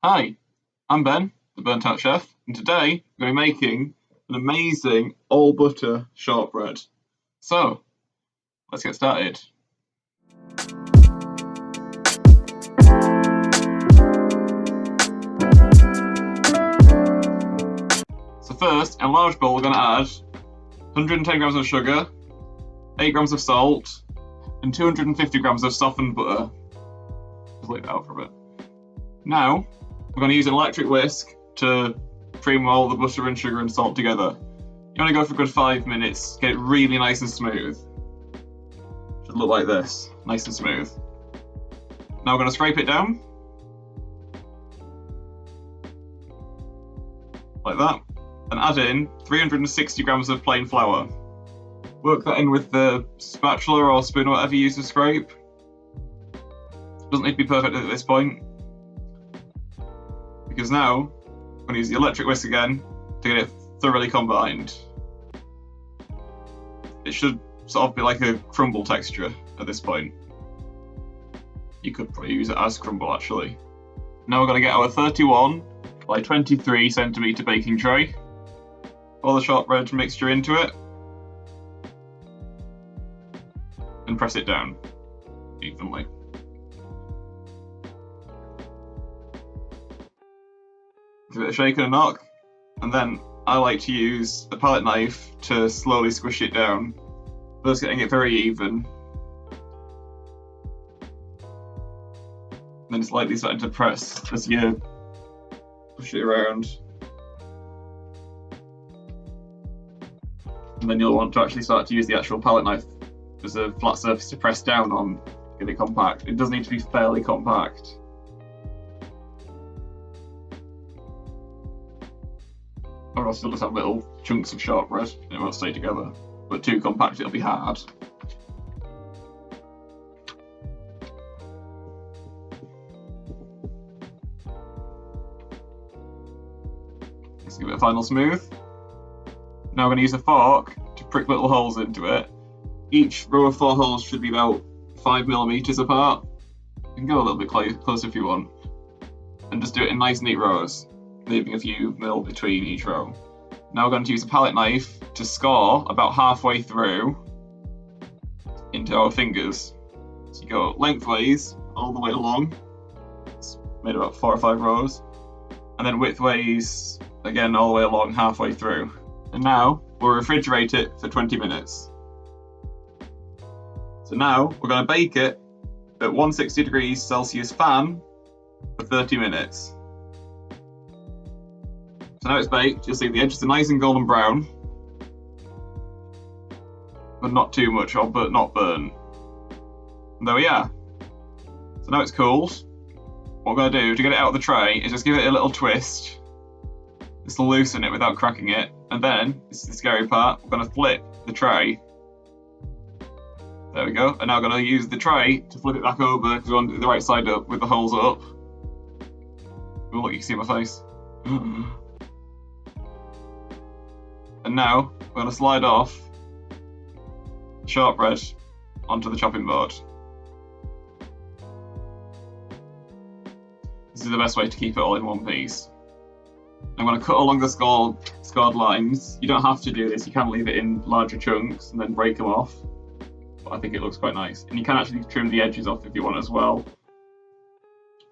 Hi, I'm Ben, the Burnt Out Chef, and today we're going to be making an amazing all butter shortbread. So, let's get started. So first, in a large bowl we're going to add 110 grams of sugar, 8 grams of salt, and 250 grams of softened butter. Just leave that out for a bit. Now, we're going to use an electric whisk to cream all the butter and sugar and salt together. You want to go for a good 5 minutes, get it really nice and smooth. Should look like this, nice and smooth. Now we're going to scrape it down. Like that. And add in 360 grams of plain flour. Work that in with the spatula or spoon or whatever you use to scrape. Doesn't need to be perfect at this point. Because now, I'm going to use the electric whisk again to get it thoroughly combined. It should sort of be like a crumble texture at this point. You could probably use it as crumble actually. Now we're going to get our 31 by 23 centimetre baking tray. Pour the shortbread mixture into it. And press it down evenly. Give it a shake and a knock, and then I like to use a palette knife to slowly squish it down, first getting it very even, then slightly starting to press as you push it around, and then you'll want to actually start to use the actual palette knife as a flat surface to press down on to get it compact. It does need to be fairly compact. Or else you'll just have little chunks of shortbread and it won't stay together. But too compact, it'll be hard. Let's give it a final smooth. Now I'm going to use a fork to prick little holes into it. Each row of 4 holes should be about 5mm apart. You can go a little bit closer if you want. And just do it in nice neat rows, leaving a few mil between each row. Now we're going to use a palette knife to score about halfway through into our fingers. So you go lengthways all the way along. It's made about 4 or 5 rows. And then widthways again all the way along halfway through. And now we'll refrigerate it for 20 minutes. So now we're going to bake it at 160 degrees Celsius fan for 30 minutes. So now it's baked, you'll see the edges are nice and golden brown, but not too much or not burn. And there we are. So now it's cooled. What we're going to do to get it out of the tray is just give it a little twist. This will loosen it without cracking it. And then, this is the scary part, we're going to flip the tray. There we go. And now we're going to use the tray to flip it back over because we want it the right side up with the holes up. Oh, look, you can see my face. And now we're going to slide off the shortbread onto the chopping board. This is the best way to keep it all in one piece. I'm going to cut along the scored lines. You don't have to do this, you can leave it in larger chunks and then break them off. But I think it looks quite nice. And you can actually trim the edges off if you want as well.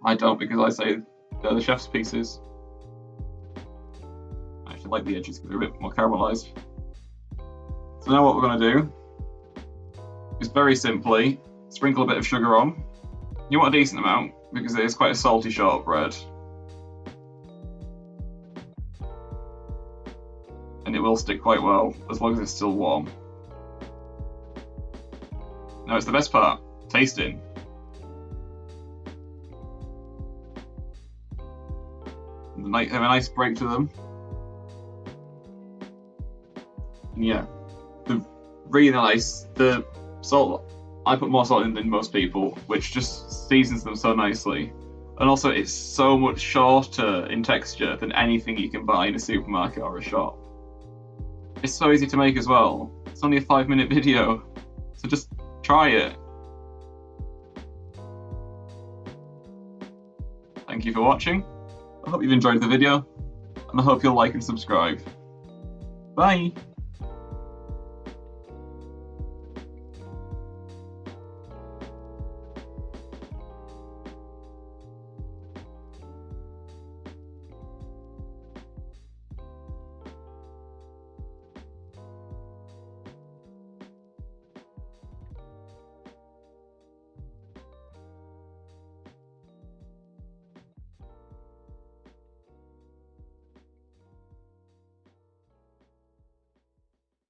I don't, because I say they're the chef's pieces. I actually like the edges because they're a bit more caramelised. So now what we're going to do is very simply sprinkle a bit of sugar on. You want a decent amount because it is quite a salty shortbread. And it will stick quite well as long as it's still warm. Now it's the best part, tasting. Have a nice break to them. And yeah, they're really nice. The salt, I put more salt in than most people, which just seasons them so nicely. And also it's so much shorter in texture than anything you can buy in a supermarket or a shop. It's so easy to make as well. It's only a 5-minute video, so just try it. Thank you for watching. I hope you've enjoyed the video, and I hope you'll like and subscribe. Bye!